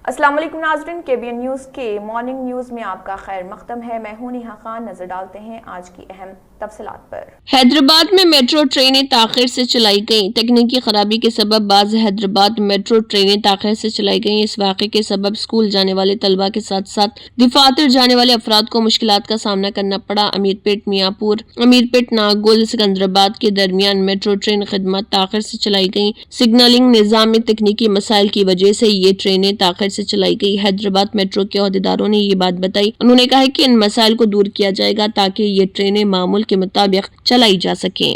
अस्सलाम वालेकुम नाज़रीन, KBN न्यूज़ के मॉर्निंग न्यूज़ में आपका खैर मक़दम है। मैं हूं नेहा खान। नजर डालते हैं आज की अहम तफसीलात पर। हैदराबाद में मेट्रो ट्रेनें ताख़िर से चलाई गईं। तकनीकी खराबी के सबब बाज़ हैदराबाद मेट्रो ट्रेनें ताख़िर से चलाई गईं। इस वाक़े के सबब स्कूल जाने वाले तलबा के साथ साथ दफातर जाने वाले अफराद को मुश्किलात का सामना करना पड़ा। अमीरपेट मियाँपुर, अमीरपेट नागुल, सिकंदराबाद के दरमियान मेट्रो ट्रेन खिदमत ताख़िर से चलाई गईं। सिग्नलिंग निज़ाम में तकनीकी मसाइल की वजह से ये ट्रेनें ताख़िर से चलाई गई। हैदराबाद मेट्रो के अहदेदारों ने ये बात बताई। उन्होंने कहा कि इन मसाइल को दूर किया जाएगा ताकि ये ट्रेनें मामूल के मुताबिक चलाई जा सकें।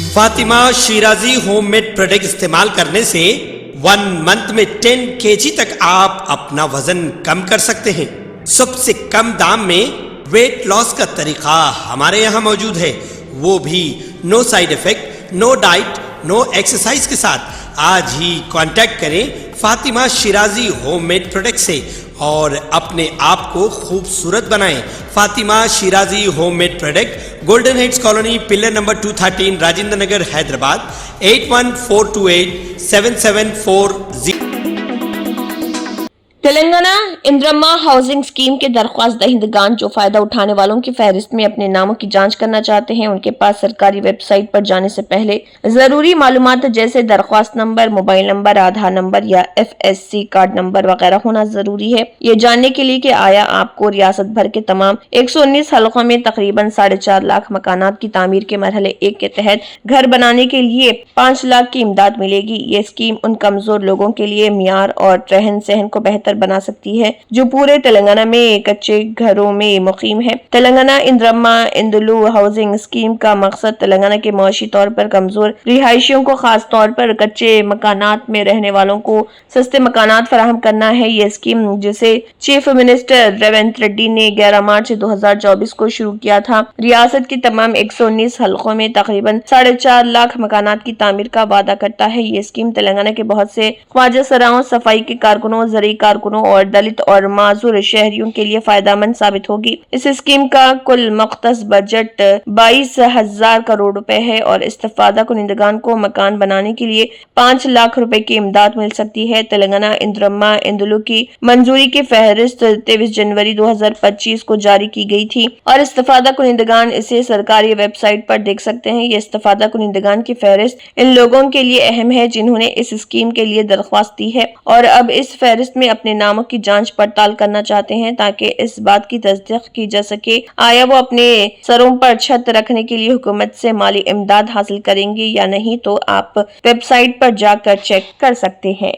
फातिमा शिराजी होममेड प्रोडक्ट इस्तेमाल करने से 1 मंथ में 10 kg तक आप अपना वजन कम कर सकते हैं। सबसे कम दाम में वेट लॉस का तरीका हमारे यहाँ मौजूद है, वो भी no side effect, no diet, no exercise के साथ। आज ही कांटेक्ट करें फातिमा शिराजी होममेड प्रोडक्ट से और अपने आप को खूबसूरत बनाएं। Fatima Shirazi homemade product, golden heads colony, pillar number 213, Rajendra Nagar, Hyderabad 81428774 7740। Telangana Indiramma housing scheme के दरख्वास्त दहिंदगान जो फायदा उठाने वालों की फहरिस्त में अपने नामों की जांच करना चाहते हैं, उनके पास सरकारी वेबसाइट पर जाने से पहले जरूरी मालूमात जैसे दरख्वास्त नंबर, मोबाइल नंबर, आधार नंबर या FSC कार्ड नंबर वगैरह होना जरूरी है। ये जानने के लिए कि आया आपको रियासत भर के तमाम 119 हलकों में तकरीबन 4.5 लाख मकानात की तामीर के मरहले 1 के तहत घर बनाने के लिए 5 लाख की इमदाद मिलेगी। ये स्कीम उन कमजोर लोगों के लिए मियार और रहन सहन को बेहतर बना सकती है जो पूरे तेलंगाना में कच्चे घरों में मुकीम है। तेलंगाना इंदिरम्मा इंदुलू हाउसिंग स्कीम का मकसद तेलंगाना के मुआशी तौर पर कमजोर रिहायशियों को, खास तौर पर कच्चे मकानात में रहने वालों को सस्ते मकानात फराहम करना है। ये स्कीम जिसे चीफ मिनिस्टर रेवंत रेड्डी ने 11 मार्च 2024 को शुरू किया था, रियासत की तमाम 119 हलकों में तकरीबन 4.5 लाख मकानात की तामीर का वादा करता है। ये स्कीम तेलंगाना के बहुत से ख्वाजा सराओं, सफाई के कारकुनों, ज़रूरी कारकुनों और दलित और माजूर शहरियों के लिए फायदेमंद साबित होगी। इस स्कीम का कुल मुख्तस बजट 22,000 करोड़ रुपए है और इस्तेफादा कुनिंदगान को मकान बनाने के लिए 5 लाख रुपए की इमदाद मिल सकती है। तेलंगाना इंदिरम्मा इंदुलू की मंजूरी की फहरिस्त 23 जनवरी 2025 को जारी की गई थी और इस्तेफादा कुनिंदगान इसे सरकारी वेबसाइट पर देख सकते हैं। ये इस्तेफादा कुनिंदगान की फहरिस्त इन लोगों के लिए अहम है जिन्होंने इस स्कीम के लिए दरख्वास्त दी है और अब इस फहरिस्त में अपने नामों की जांच पड़ताल करना चाहते हैं ताकि इस बात की तस्दीक की जा सके आया वो अपने सरों पर छत रखने के लिए हुकूमत से माली इमदाद हासिल करेंगे या नहीं। तो आप वेबसाइट पर जाकर चेक कर सकते हैं।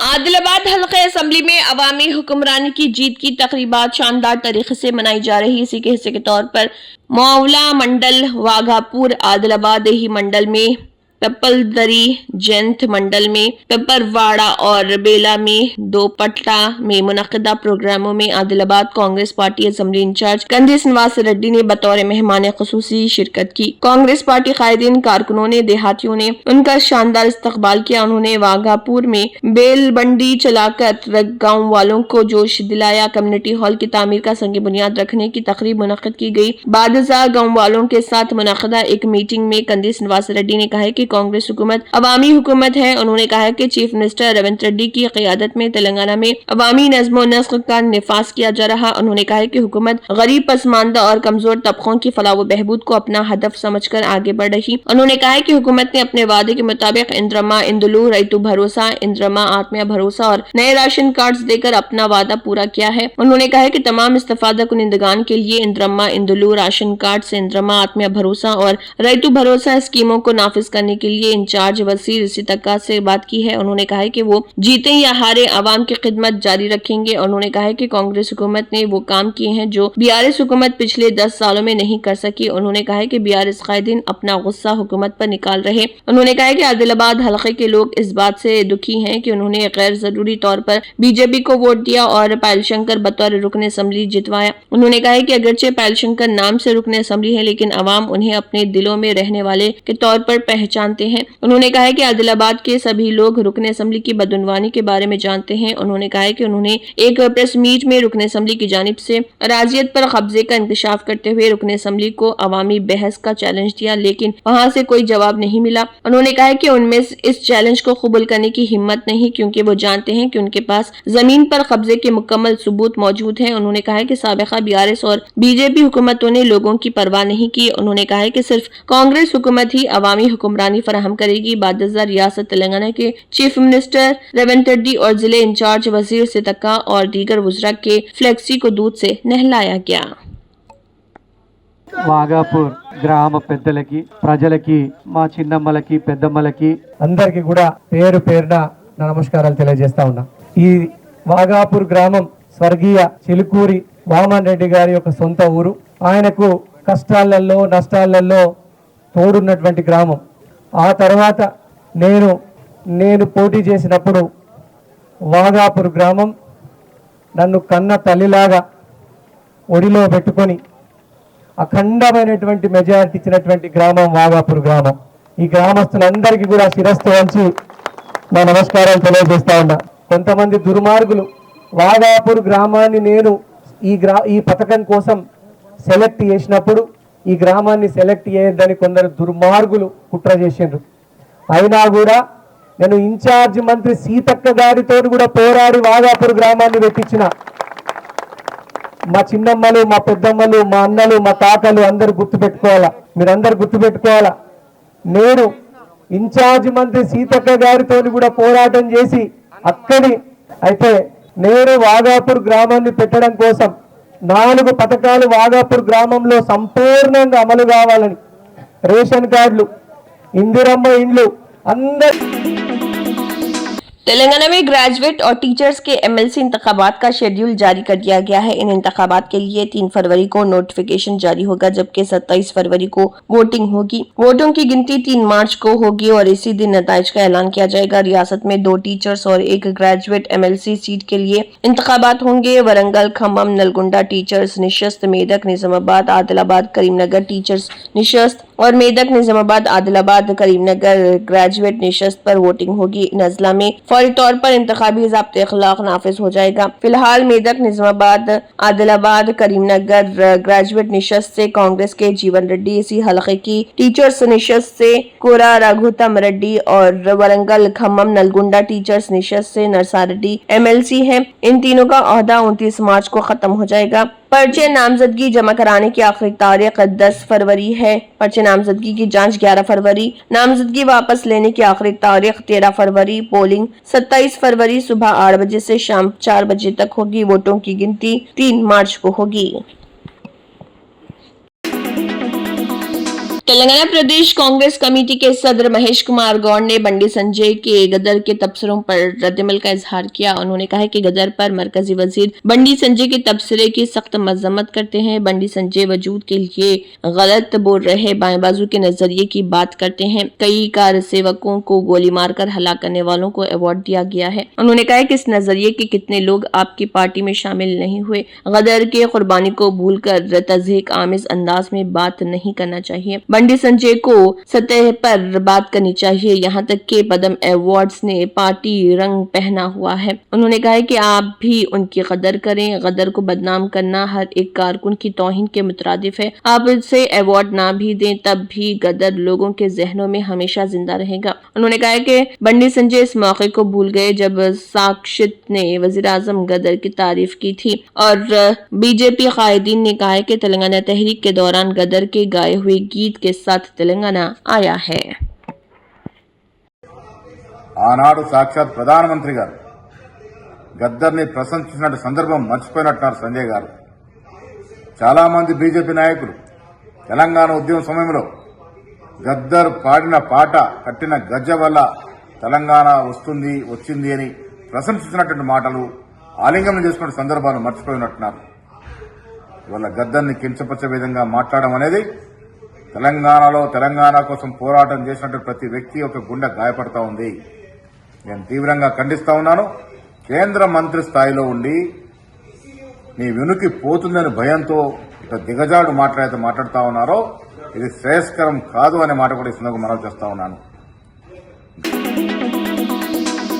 आदिलाबाद हल्के असम्बली में अवामी हुक्मरानी की जीत की तकरीबात शानदार तरीके से मनाई जा रही। इसी के हिस्से के तौर पर मौला मंडल, वाघापुर, आदिलाबाद ही मंडल में, पप्पलदरी जैंत मंडल में, पेपरवाड़ा और बेला में, दोपट्टा में मुनक्किदा प्रोग्रामों में Adilabad Congress party assembly incharge Kandi Srinivas Reddy ने बतौर मेहमान खुसूसी शिरकत की। कांग्रेस पार्टी कायदीन, कारकुनों ने, देहातियों ने उनका शानदार इस्तकबाल किया। उन्होंने वाघापुर में बेल बंडी चलाकर गाँव वालों को जोश दिलाया। कम्युनिटी हॉल की तामीर का संग बुनियाद रखने की तकरीब मुनक्किद की गई। बादशाह गाँव वालों के साथ मुनक्किदा एक मीटिंग में कंदी श्रीनिवास रेड्डी ने कहा कि कांग्रेस हुकूमत अवामी हुकूमत है। उन्होंने कहा कि चीफ मिनिस्टर रेवंत रेड्डी की क़यादत में तेलंगाना में अवामी नज़्म व नस्क का निफाज किया जा रहा। उन्होंने कहा कि हुकूमत गरीब, पसमानदा और कमजोर तबकों की फलाह व बहबूद को अपना हदफ समझकर आगे बढ़ रही। उन्होंने कहा कि हुकूमत ने अपने वादे के मुताबिक इंदिरम्मा इंदुलू, रैतु भरोसा, इंदिरम्मा आत्मा भरोसा और नए राशन कार्ड देकर अपना वादा पूरा किया है। उन्होंने कहा कि तमाम इस्तेफादा कुनिंदगान के लिए इंदिरम्मा इंदुलू राशन कार्ड से इंदिरम्मा आत्मा भरोसा और रैतु भरोसा स्कीमों को नाफिज करने के लिए इंचार्ज वजीर सितका से बात की है। उन्होंने कहा है कि वो जीते या हारे अवाम की खिदमत जारी रखेंगे। उन्होंने कहा है कि कांग्रेस हुकूमत ने वो काम किए हैं जो BRS हुकूमत पिछले 10 सालों में नहीं कर सकी। उन्होंने कहा है कि BRS कायदीन अपना गुस्सा हुकूमत पर निकाल रहे। उन्होंने कहा है कि आदिलाबाद हल्के के लोग इस बात से दुखी हैं कि उन्होंने गैर जरूरी तौर पर BJP को वोट दिया और पायल शंकर बतौर रुकन असम्बली जितवाया। उन्होंने कहा है कि अगरचे पायल शंकर नाम से रुकन असम्बली है लेकिन अवाम उन्हें अपने दिलों में रहने वाले के तौर पर पहचान जानते हैं। उन्होंने कहा है कि आदिलाबाद के सभी लोग रुकन असेंबली की बदउनवानी के बारे में जानते हैं। उन्होंने कहा है कि उन्होंने एक प्रेस मीट में रुकन असेंबली की जानिब से राजियत पर कब्जे का इंकशाफ करते हुए रुकन असेंबली को अवामी बहस का चैलेंज दिया, लेकिन वहां से कोई जवाब नहीं मिला। उन्होंने कहा है कि उनमें इस चैलेंज को कबूल करने की हिम्मत नहीं, क्योंकि वो जानते हैं कि उनके पास जमीन पर कब्जे के मुकम्मल सबूत मौजूद हैं। उन्होंने कहा है कि साबिका बीआरएस और बीजेपी हुकूमतों ने लोगों की परवाह नहीं की। उन्होंने कहा है कि सिर्फ कांग्रेस हुकूमत ही अवामी हुक्मरानी फराहम करेगी। बादशाह रियासत तेलंगाना के चीफ मिनिस्टर रेवंत रेड्डी और जिले इंचार्ज वजीर सितक्का और दीगर वज़रा के फ्लेक्सी को दूध से नहलाया गया। వాగాపూర్ గ్రామ పెద్దలకి ప్రజలకి మా చిన్నమ్మలకి పెద్దమ్మలకి అందరికీ కూడా పేరు పేరున నమస్కారాలు తెలియజేస్తా ఉన్నా। ఈ వాగాపూర్ గ్రామం స్వర్గీయ చిలుకూరి వామన్ రెడ్డి గారి యొక్క సొంత ఊరు। ఆయనకు కష్టాలలో నష్టాలలో తోడున్నటువంటి గ్రామం। ఆ తర్వాత నేను పోటీ చేసినప్పుడు వాగాపూర్ గ్రామం నన్ను కన్న తల్లిలాగా ఒడిలో పెట్టుకొని అఖండమైనటువంటి మెజారిటీ ఇచ్చినటువంటి గ్రామం వాగాపూర్ గ్రామం। ఈ గ్రామస్తులందరికీ కూడా శిరస్సు వంచి నా నమస్కారాలు తెలియజేస్తా ఉన్నా। కొంతమంది దుర్మార్గులు వాగాపూర్ గ్రామాన్ని నేను ఈ పథకం కోసం సెలెక్ట్ చేసినప్పుడు ఈ గ్రామాన్ని సెలెక్ట్ చేయొద్దని కొందరు దుర్మార్గులు కుట్ర చేసిండ్రు। అయినా కూడా నేను ఇన్ఛార్జ్ మంత్రి సీతక్క గారితో కూడా పోరాడి వాగాపూర్ గ్రామాన్ని పెట్టించిన। మా చిన్నమ్మలు మా పెద్దమ్మలు మా అన్నలు మా తాతలు అందరు గుర్తుపెట్టుకోవాలా, మీరందరు గుర్తుపెట్టుకోవాలా। నేను ఇన్ఛార్జ్ మంత్రి సీతక్క గారితో కూడా పోరాటం చేసి అక్కడి అయితే నేను వాగాపూర్ గ్రామాన్ని పెట్టడం కోసం 4 పథకాలు వాగాపూర్ గ్రామంలో సంపూర్ణంగా అమలు కావాలని, రేషన్ కార్డులు, ఇందిరమ్మ ఇండ్లు అందరూ। तेलंगाना में ग्रेजुएट और टीचर्स के एमएलसी इंतखाबात का शेड्यूल जारी कर दिया गया है। इन इंतखाबात के लिए 3 फरवरी को नोटिफिकेशन जारी होगा, जबकि 27 फरवरी को वोटिंग होगी। वोटों की गिनती 3 मार्च को होगी और इसी दिन नताइज का ऐलान किया जाएगा। रियासत में 2 टीचर्स और 1 ग्रेजुएट एमएलसी सीट के लिए इंतखाबात होंगे। वरंगल, खम्मम, नलगुंडा टीचर्स निशस्त, मेदक, निजामाबाद, आदिलाबाद, करीमनगर टीचर्स निशस्त और मेदक, निजामाबाद, आदिलाबाद, करीमनगर ग्रेजुएट निशस्त पर वोटिंग होगी। इन अजला में फौरी तौर पर इंतखाबी ज़ाब्ते अखलाक नाफिज हो जाएगा। फिलहाल मेदक, निजामाबाद, आदिलाबाद, करीमनगर ग्रेजुएट निशस्त से कांग्रेस के जीवन रेड्डी, इसी हलके की टीचर्स निशस्त से कोरा रघुतम रेड्डी और वरंगल, खम्मम, नलगुंडा टीचर्स निशस्त से नरसा रेड्डी एमएलसी हैं। इन तीनों का ओहदा 29 मार्च को खत्म हो जाएगा। पर्चे नामजदगी जमा कराने की आखिरी तारीख 10 फरवरी है। पर्चे नामजदगी की जांच 11 फरवरी, नामजदगी वापस लेने की आखिरी तारीख 13 फरवरी, पोलिंग 27 फरवरी सुबह 8 बजे से शाम 4 बजे तक होगी। वोटों की गिनती 3 मार्च को होगी। तेलंगाना प्रदेश कांग्रेस कमेटी के सदर महेश कुमार गौड़ ने बंडी संजय के गदर के तबसरों पर रद्दमल का इजहार किया। उन्होंने कहा कि गदर पर मरकजी वजीर बंडी संजय के तबसरे की सख्त मजम्मत करते हैं। बंडी संजय वजूद के लिए गलत बोल रहे बाएं बाजू के नजरिए की बात करते हैं। कई कार सेवकों को गोली मारकर हलाक करने वालों को अवार्ड दिया गया है। उन्होंने कहा कि इस नजरिए के कितने लोग आपकी पार्टी में शामिल नहीं हुए। गदर के कुर्बानी को भूलकर तज़हीक आमिज अंदाज में बात नहीं करना चाहिए। बंडी संजय को सतह पर बात करनी चाहिए। यहाँ तक के पद्म अवार्ड्स ने पार्टी रंग पहना हुआ है। उन्होंने कहा है कि आप भी उनकी कदर करें। गदर को बदनाम करना हर एक कारकुन की तौहीन के मुतरादिफ है। आप इसे अवार्ड ना भी दें तब भी गदर लोगों के जहनों में हमेशा जिंदा रहेगा। उन्होंने कहा है कि बंडी संजय इस मौके को भूल गए जब साक्षित ने वजीर आजम गदर की तारीफ की थी और बीजेपी कायदीन ने कहा है कि तेलंगाना तहरीक के दौरान गदर के गाए हुए गीत के साथ तेलंगाना आया है। ఆనాడు సాక్షాత్ ప్రధానమంత్రి గారు గద్దర్ని ప్రశంసించిన సందర్భం మర్చిపోయినట్టున్నారు సంజయ్ గారు। చాలా మంది బీజేపీ నాయకులు తెలంగాణ ఉద్యమ సమయంలో గద్దర్ పాడిన పాట కట్టిన గజ్జ వల్ల తెలంగాణ వచ్చింది అని ప్రశంసించినటువంటి మాటలు ఆలింగనం చేసుకున్న సందర్భాలు మర్చిపోయినట్టున్నారు। ఇవాళ గద్దర్ని కించపరిచే విధంగా మాట్లాడడం అనేది తెలంగాణ కోసం పోరాటం చేసినట్టు ప్రతి వ్యక్తి ఒక గుండె గాయపడతా ఉంది। నేను తీవ్రంగా ఖండిస్తా ఉన్నాను। కేంద్ర మంత్రి స్థాయిలో ఉండి నీ వెనుకి పోతుందని భయంతో ఇక దిగజాడు మాట్లాడుతూ ఉన్నారో ఇది శ్రేయస్కరం కాదు అనే మాట కూడా ఈ సందర్భంగా మనవి చేస్తా ఉన్నాను।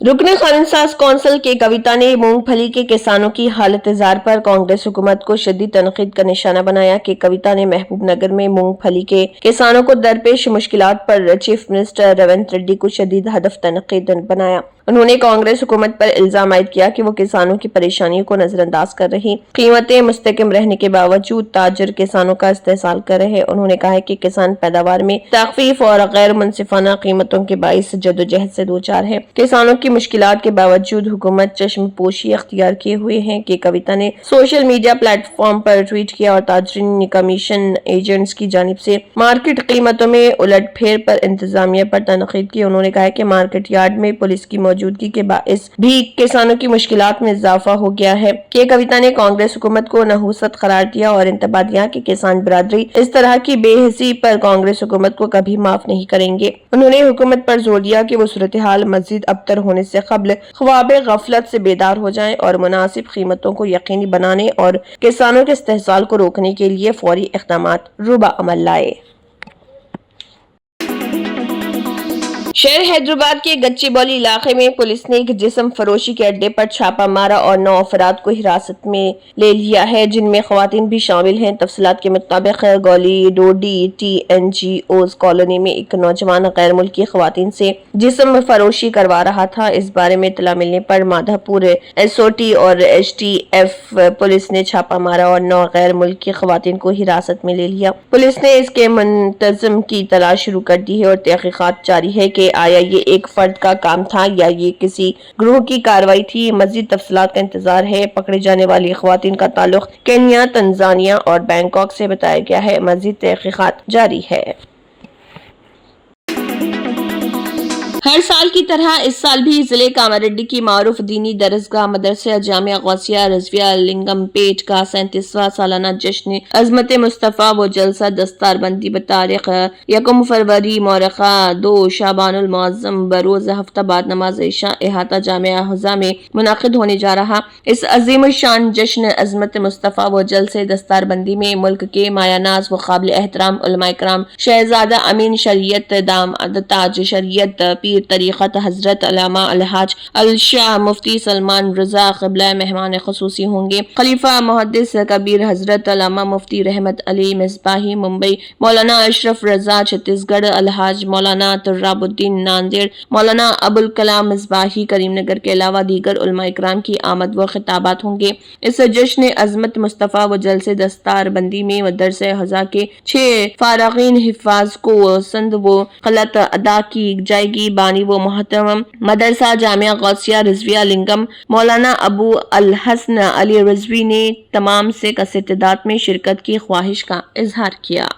रुकन खानसाज कौंसिल के कविता ने मूंगफली के किसानों की हालत-ए-जार पर कांग्रेस हुकूमत को शदीद तनकीद का निशाना बनाया कि कविता ने महबूब नगर में मूंगफली के किसानों को दरपेश मुश्किलात पर चीफ मिनिस्टर रेवंत रेड्डी को शदीद हदफ तनकीद बनाया। उन्होंने कांग्रेस हुकूमत पर इल्जाम आयद किया कि वो किसानों की परेशानियों को नजरअंदाज कर रही, कीमतें मुस्तकिम रहने के बावजूद ताजर किसानों का इस्तेहसाल कर रहे। उन्होंने कहा है कि किसान पैदावार में तखफीफ और गैर मुनसिफाना कीमतों के बाइस जदोजहद से दो चार है। किसानों की मुश्किलात के बावजूद हुकूमत चश्म पोशी अख्तियार किए हुए है कि कविता ने सोशल मीडिया प्लेटफॉर्म पर ट्वीट किया और ताजरीन कमीशन एजेंट्स की जानिब से मार्केट कीमतों में उलटफेर पर इंतजामिया पर तनकीद की। उन्होंने कहा कि मार्केट यार्ड में पुलिस की मौजूदगी के बाइस भी किसानों की मुश्किलात में इजाफा हो गया है। कि कविता ने कांग्रेस हुकूमत को नहूसत करार दिया और इंतबा दिया कि किसान बिरादरी इस तरह की बेहसी पर कांग्रेस हुकूमत को कभी माफ नहीं करेंगे। उन्होंने हुकूमत पर जोर दिया कि वो सूरत हाल मजीद अबतर होने से कबल ख्वाब गफलत से बेदार हो जाएं और मुनासिब कीमतों को यकीनी बनाने और किसानों के इस्तेहसाल को रोकने के लिए फौरी इक़दामात रूबा अमल लाए। शहर हैदराबाद के गच्चीबौली इलाके में पुलिस ने एक जिस्म फरोशी के अड्डे पर छापा मारा और 9 अफराद को हिरासत में ले लिया है, जिनमें खवातीन भी शामिल हैं। तफसीलात के मुताबिक गौली डोडी TNGOs कॉलोनी में एक नौजवान गैर मुल्की खवातीन से जिस्म फरोशी करवा रहा था। इस बारे में इत्तला मिलने पर माधापुर SOT और STF पुलिस ने छापा मारा और 9 गैर मुल्की खवातीन को हिरासत में ले लिया। पुलिस ने इसके मुंतज़िम की तलाश शुरू कर दी है और तहकीकात जारी है कि आया ये एक फर्द का काम था या ये किसी ग्रुप की कार्रवाई थी। मजीद तफसीलात का इंतजार है। पकड़े जाने वाली खवातीन का ताल्लुक केन्या, तंजानिया और बैंकॉक से बताया गया है। मजीद तहकीकात जारी है। हर साल की तरह इस साल भी जिले कामारेड्डी की मारूफ दीनी दरसगाह मदरसा जामिया गौसिया रजविया लिंगम पेट का 37वां सालाना जश्न अजमत मुस्तफ़ा व जलसा दस्तारबंदी बतारीख 1 फरवरी मौरखा 2 शाबानुल मुअज़्ज़म बरोज हफ्ता बाद नमाज इशा इहाता जामिया हुज़ा में मुनाकिद होने जा रहा। इस अजीम शान जश्न अजमत मुस्तफ़ा व जलसे दस्तारबंदी में मुल्क के मायानाज व काबिल एहतराम उलमा इकराम शहजादा अमीन शरीयत दामाद ताज शरीयत पीर तरीक़त हजरत अल्लामा अलहाज अलशाह मुफ्ती सलमान रजा क़िबला मेहमान ख़ुसूसी होंगे। खलीफा मुहद्दिस कबीर हजरत अल्लामा मुफ्ती रहमत अली मिसबाही मुंबई, मौलाना अशरफ रजा छत्तीसगढ़, अलहाज मौलाना तुर्राबुद्दीन नांदेड़, मौलाना अबुल कलाम मिसबाही करीमनगर के अलावा दीगर उलमा इकराम की आमद व खिताबात होंगे। इस जश्न अजमत मुस्तफ़ा व जलसे दस्तारबंदी में मदरसे हज़ा के 6 फारगीन हिफाज को संद व खलत अदा की जाएगी। बानी व मोहतरम मदरसा जामिया गौसिया रिजविया लिंगम मौलाना अबू अल हसन अली रिजवी ने तमाम से कस इत्तेदाद में शिरकत की ख्वाहिश का इजहार किया।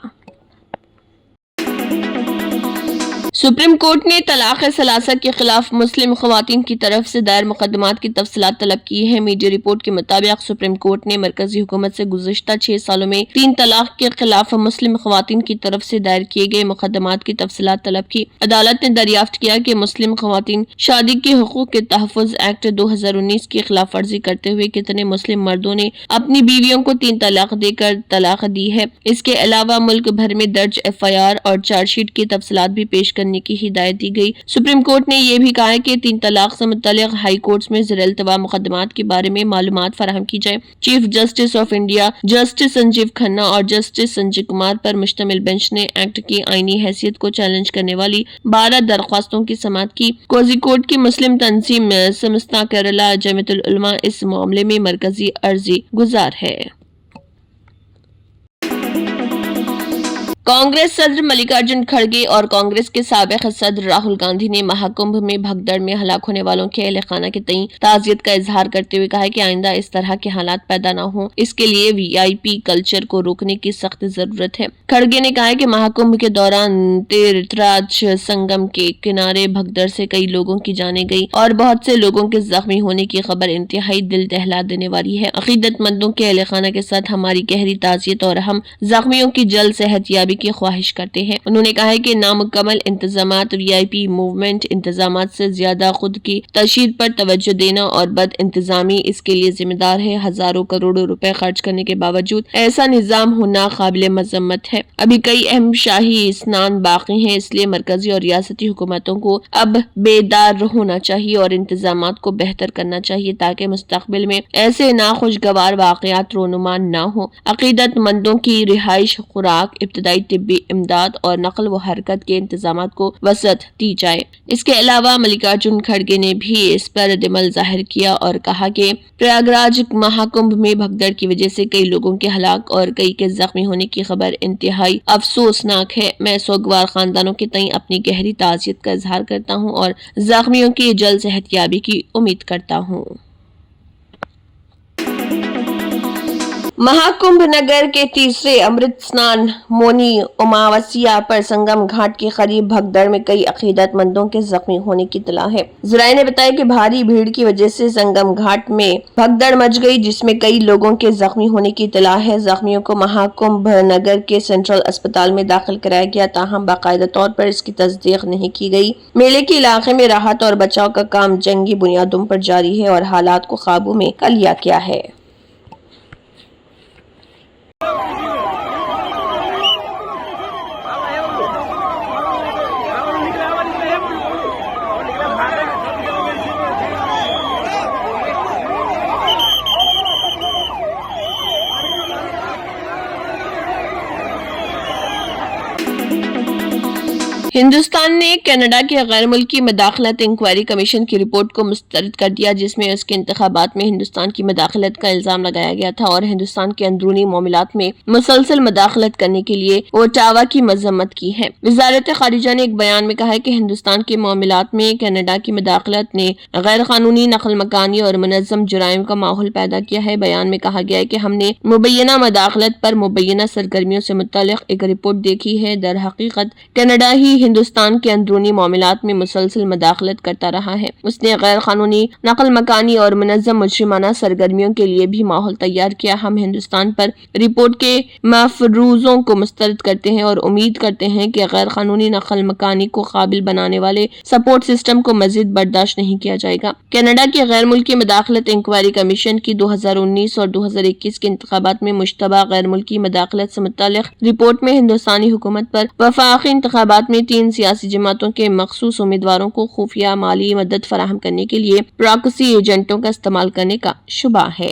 सुप्रीम कोर्ट ने तलाक सलासा के खिलाफ मुस्लिम खवातीन की तरफ से दायर मुकदमात की तफसीलात तलब की है। मीडिया रिपोर्ट के मुताबिक सुप्रीम कोर्ट ने मरकजी हुकूमत से गुज़िश्ता 6 सालों में 3 तलाक के खिलाफ मुस्लिम खवातीन की तरफ से दायर किए गए मुकदमात की तफसीलात तलब की। अदालत ने दरियाफ्त किया कि मुस्लिम खवातीन शादी के हुकूक के तहफ़्फ़ुज़ एक्ट 2019 की खिलाफ वर्जी करते हुए कितने मुस्लिम मर्दों ने अपनी बीवियों को 3 तलाक देकर तलाक दी है। इसके अलावा मुल्क भर में दर्ज FIR और चार्जशीट की तफसीलात भी पेश करने की हिदायत दी गई। सुप्रीम कोर्ट ने यह भी कहा है कि 3 तलाक से मुतल्लिक़ हाई कोर्ट्स में ज़ेर-ए-इल्तिवा मुकदमात के बारे में मालूमात फराहम की जाए। Chief justice of India justice Sanjeev Khanna और जस्टिस संजय कुमार पर मुश्तमिल बेंच ने एक्ट की आईनी हैसियत को चैलेंज करने वाली 12 दरख्वास्तों की समाअत की। कोझिकोड की मुस्लिम तंजीम समस्ता केरला जमीयतुल उलमा इस मामले में मरकजी अर्जी गुजार है। कांग्रेस सदर मल्लिकार्जुन खड़गे और कांग्रेस के साबिक सदर राहुल गांधी ने महाकुंभ में भगदड़ में हलाक होने वालों के अहले खाना के तई ताज़ियत का इजहार करते हुए कहा कि आइंदा इस तरह के हालात पैदा न हो, इसके लिए VIP कल्चर को रोकने की सख्त जरूरत है। खड़गे ने कहा कि महाकुंभ के दौरान तीर्थराज संगम के किनारे भगदड़ से कई लोगों की जाने गई और बहुत से लोगों के जख्मी होने की खबर इंतहाई दिल दहला देने वाली है। अकीदतमंदों के अहले खाना के साथ हमारी गहरी ताज़ियत और हम जख्मियों की जल्द सेहतयाबी کی خواہش کرتے ہیں۔ انہوں نے کہا ہے کہ نامکمل انتظامات، VIP موومنٹ انتظامات سے زیادہ خود کی تشہیر پر توجہ دینا اور بد انتظامی اس کے لیے ذمہ دار ہے۔ ہزاروں کروڑوں روپے خرچ کرنے کے باوجود ایسا نظام ہونا قابل مذمت ہے۔ ابھی کئی اہم شاہی اسنان باقی ہیں، اس لیے مرکزی اور ریاستی حکومتوں کو اب بیدار ہونا چاہیے اور انتظامات کو بہتر کرنا چاہیے تاکہ مستقبل میں ایسے ناخوشگوار واقعات رونما نہ ہوں۔ عقیدت مندوں کی رہائش، خوراک، ابتدائی طبی امداد اور نقل و حرکت کے انتظامات کو وسعت دی جائے۔ اس کے علاوہ ملکاراجن کھڑگے نے بھی اس پر رد عمل ظاہر کیا اور کہا کہ پریاگراج مہاکمبھ میں بھگدڑ کی وجہ سے کئی لوگوں کے ہلاک اور کئی کے زخمی ہونے کی خبر انتہائی افسوسناک ہے۔ میں سوگوار خاندانوں کے تئیں اپنی گہری تعزیت کا اظہار کرتا ہوں اور زخمیوں کی جلد صحت یابی کی امید کرتا ہوں۔ مہاکمبھ نگر کے تیسرے امرت سنان مونی اماوسیا پر سنگم گھاٹ کے قریب بھگدڑ میں کئی عقیدت مندوں کے زخمی ہونے کی اطلاع ہے۔ ذرائع نے بتایا کہ بھاری بھیڑ کی وجہ سے سنگم گھاٹ میں بھگدڑ مچ گئی جس میں کئی لوگوں کے زخمی ہونے کی اطلاع ہے۔ زخمیوں کو مہاکمبھ نگر کے سینٹرل اسپتال میں داخل کرایا گیا، تاہم باقاعدہ طور پر اس کی تصدیق نہیں کی گئی۔ میلے کے علاقے میں راحت اور بچاؤ کا کام جنگی بنیادوں پر جاری ہے اور حالات کو قابو میں کر لیا گیا ہے۔ ہندوستان نے کینیڈا کے غیر ملکی مداخلت انکوائری کمیشن کی رپورٹ کو مسترد کر دیا جس میں اس کے انتخابات میں ہندوستان کی مداخلت کا الزام لگایا گیا تھا اور ہندوستان کے اندرونی معاملات میں مسلسل مداخلت کرنے کے لیے اوٹاوا کی مذمت کی ہے۔ وزارت خارجہ نے ایک بیان میں کہا ہے کہ ہندوستان کے معاملات میں کینیڈا کی مداخلت نے غیر قانونی نقل مکانی اور منظم جرائم کا ماحول پیدا کیا ہے۔ بیان میں کہا گیا ہے کہ ہم نے مبینہ مداخلت پر مبینہ سرگرمیوں سے متعلق ایک رپورٹ دیکھی ہے۔ در حقیقت کینیڈا ہی ہندوستان کے اندرونی معاملات میں مسلسل مداخلت کرتا رہا ہے۔ اس نے غیر قانونی نقل مکانی اور منظم مجرمانہ سرگرمیوں کے لیے بھی ماحول تیار کیا۔ ہم ہندوستان پر رپورٹ کے مفروضوں کو مسترد کرتے ہیں اور امید کرتے ہیں کہ غیر قانونی نقل مکانی کو قابل بنانے والے سپورٹ سسٹم کو مزید برداشت نہیں کیا جائے گا۔ کینیڈا کی غیر ملکی مداخلت انکوائری کمیشن کی 2019 اور 2021 کے انتخابات میں مشتبہ غیر ملکی مداخلت سے متعلق رپورٹ میں ہندوستانی حکومت پر وفاقی انتخابات میں 3 سیاسی جماعتوں کے مخصوص امیدواروں کو خفیہ مالی مدد فراہم کرنے کے لیے پراکسی ایجنٹوں کا استعمال کرنے کا شبہ ہے۔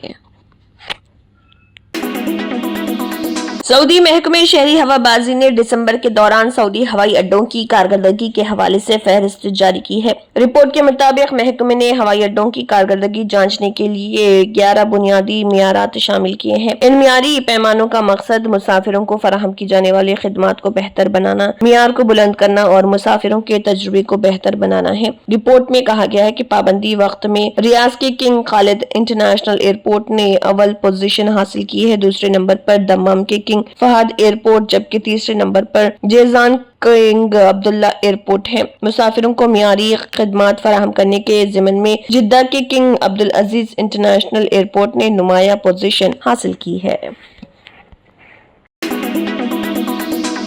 سعودی محکمہ شہری ہوا بازی نے دسمبر کے دوران سعودی ہوائی اڈوں کی کارکردگی کے حوالے سے فہرست جاری کی ہے۔ رپورٹ کے مطابق محکمے نے ہوائی اڈوں کی کارکردگی جانچنے کے لیے 11 بنیادی معیارات شامل کیے ہیں۔ ان معیاری پیمانوں کا مقصد مسافروں کو فراہم کی جانے والی خدمات کو بہتر بنانا، معیار کو بلند کرنا اور مسافروں کے تجربے کو بہتر بنانا ہے۔ رپورٹ میں کہا گیا ہے کہ پابندی وقت میں ریاض کے کنگ خالد انٹرنیشنل ایئرپورٹ نے اول پوزیشن حاصل کی ہے، دوسرے نمبر پر دمام کے کنگ فہد ایئرپورٹ جبکہ تیسرے نمبر پر جیزان کنگ عبداللہ ایئرپورٹ ہے۔ مسافروں کو معیاری خدمات فراہم کرنے کے ضمن میں جدہ کے کنگ عبدالعزیز انٹرنیشنل ایئرپورٹ نے نمایاں پوزیشن حاصل کی ہے۔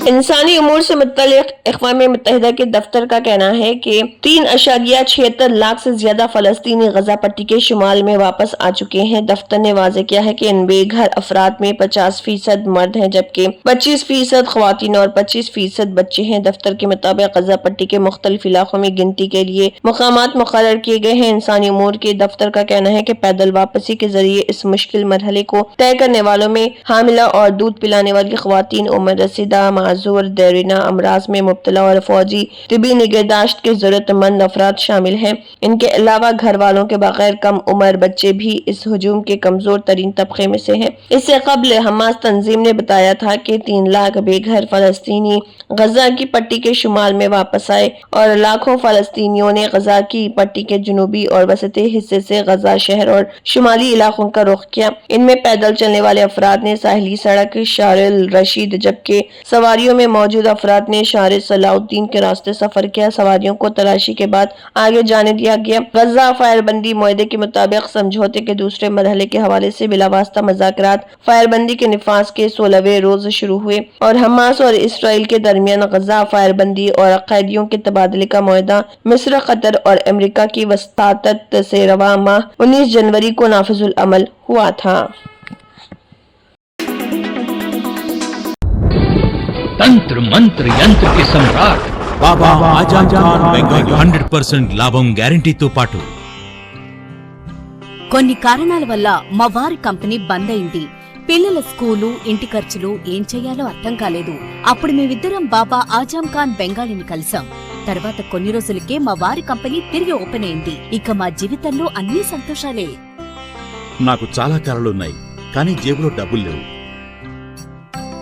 انسانی امور سے متعلق اقوام متحدہ کے دفتر کا کہنا ہے کہ 3.76 لاکھ سے زیادہ فلسطینی غزہ پٹی کے شمال میں واپس آ چکے ہیں۔ دفتر نے واضح کیا ہے کہ ان بے گھر افراد میں 50% مرد ہیں جبکہ 25% خواتین اور 25% بچے ہیں۔ دفتر کے مطابق غزہ پٹی کے مختلف علاقوں میں گنتی کے لیے مقامات مقرر کیے گئے ہیں۔ انسانی امور کے دفتر کا کہنا ہے کہ پیدل واپسی کے ذریعے اس مشکل مرحلے کو طے کرنے والوں میں حاملہ اور دودھ پلانے والی خواتین، عمر رسیدہ، معذور، دیرینہ امراض میں مبتلا اور فوجی طبی نگہداشت کے ضرورت مند افراد شامل ہیں۔ ان کے علاوہ گھر والوں کے بغیر کم عمر بچے بھی اس ہجوم کے کمزور ترین طبقے میں سے ہیں۔ اس سے قبل حماس تنظیم نے بتایا تھا کہ 3 لاکھ بے گھر فلسطینی غزہ کی پٹی کے شمال میں واپس آئے اور لاکھوں فلسطینیوں نے غزہ کی پٹی کے جنوبی اور وسطی حصے سے غزہ شہر اور شمالی علاقوں کا رخ کیا۔ ان میں پیدل چلنے والے افراد نے ساحلی سڑک شارع الرشید جبکہ سواری गाड़ियों में मौजूद अफराद ने शार सलाउद्दीन के रास्ते सफर किया। सवारियों को तलाशी के बाद आगे जाने दिया गया। गजा फायरबंदी मुआहदे के मुताबिक समझौते के दूसरे मरहले के हवाले से बिलावास्ता मुज़ाकरात फायरबंदी के निफाज के 16वें रोज शुरू हुए और हमास और इसराइल के दरमियान गजा फायरबंदी और कैदियों के तबादले का मुआहदा मिस्र, कतर और अमेरिका की वस्तात से रवा माह 19 जनवरी को नाफिजुल अमल हुआ था। तंत्र मंत्र यंत्र के सम्राट బాబా ఆజాం ఖాన్ బెంగాలీ 100% లాభం గ్యారంటీతో పాటు కొన్ని కారణాల వల్ల మా వారి కంపెనీ బంద్ అయింది. పిల్లల స్కూలు, ఇంటి ఖర్చులు ఏం చెయ్యాలో అర్థం కాలేదు. అప్పుడు మేమిద్దరం బాబా ఆజాం ఖాన్ బెంగాలీని కలిసాం. తర్వాత కొన్ని రోజులకే మా వారి కంపెనీ తిరిగి ఓపెన్ అయింది. ఇక మా జీవితంలో అన్ని సంతోషాలే. నాకు చాలా కలలున్నాయి, కానీ జేబులో డబ్బులు లేవు.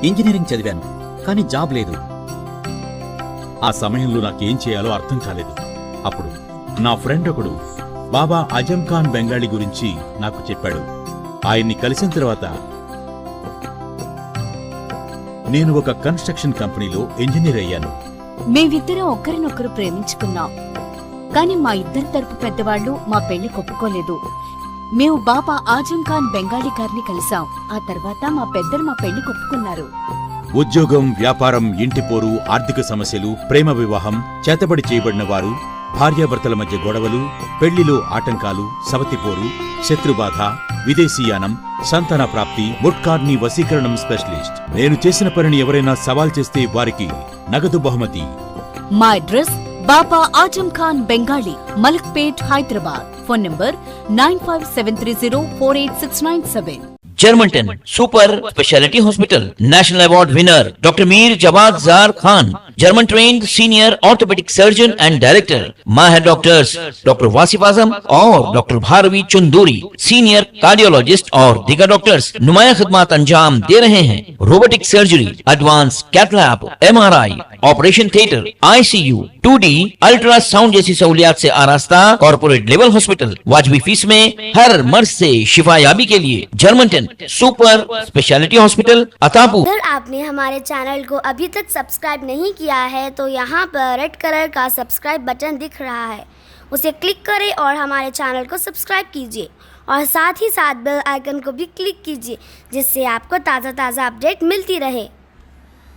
ఇంజనీరింగ్ చదివాను, కానీ జాబ్ లేదు. ఆ సమయంలో నాకేం చేయాలో అర్థం కాలేదు. అప్పుడు నా ఫ్రెండ్ ఒకడు బాబా ఆజం ఖాన్ బెంగాలీ గురించి నాకు చెప్పాడు. ఆయన్ని కలిసిన తర్వాత నేను ఒక కన్స్ట్రక్షన్ కంపెనీలో ఇంజనీర్ అయ్యాను. మేమిద్దరం ఒకరినొకరు ప్రేమించుకున్నాం. కాని మా ఇద్దరి తరపు పెద్దవాళ్లు మా పెళ్లి ఒప్పుకోలేదు. మేము బాబా ఆజం ఖాన్ బెంగాలీ గారిని కలిసాం. ఆ తర్వాత మా పెద్దలు మా పెళ్లి ఒప్పుకున్నారు. ఉద్యోగం, వ్యాపారం, ఇంటి పోరు, ఆర్థిక సమస్యలు, ప్రేమ వివాహం, చేతబడి చేయబడిన వారు, భార్యాభర్తల మధ్య గొడవలు, పెళ్లిలో ఆటంకాలు, సవతిపోరు, శత్రుబాధ, విదేశీయానం, సంతాన ప్రాప్తి, ముట్కార్ని వశీకరణం స్పెషలిస్ట్. నేను చేసిన పనిని ఎవరైనా సవాల్ చేస్తే వారికి నగదు బహుమతి. మా address Baba Azam Khan Bengali, Malakpet, Hyderabad. Phone number 9573048697. Germanten super speciality hospital, national award winner doctor Mir Jawad Zar Khan, German trained senior orthopaedic surgeon and director, माहिर डॉक्टर्स डॉक्टर वासिफ आजम और doctor Bharavi Chunduri, senior cardiologist और दीगर डॉक्टर्स नुमाया खिदमत अंजाम दे रहे हैं। Robotic surgery, advance cath lab, MRI, operation theatre, ICU, 2D ultrasound जैसी सहूलियात से आरास्ता कॉर्पोरेट लेवल हॉस्पिटल। वाजबी फीस में हर मर्ज से शिफायाबी के लिए जर्मनटन सुपर स्पेशलिटी हॉस्पिटल, अतापू। अगर आपने हमारे चैनल को अभी तक सब्सक्राइब नहीं किया है तो यहाँ पर रेड कलर का सब्सक्राइब बटन दिख रहा है, उसे क्लिक करें और हमारे चैनल को सब्सक्राइब कीजिए और साथ ही साथ बेल आइकन को भी क्लिक कीजिए, जिससे आपको ताज़ा अपडेट मिलती रहे।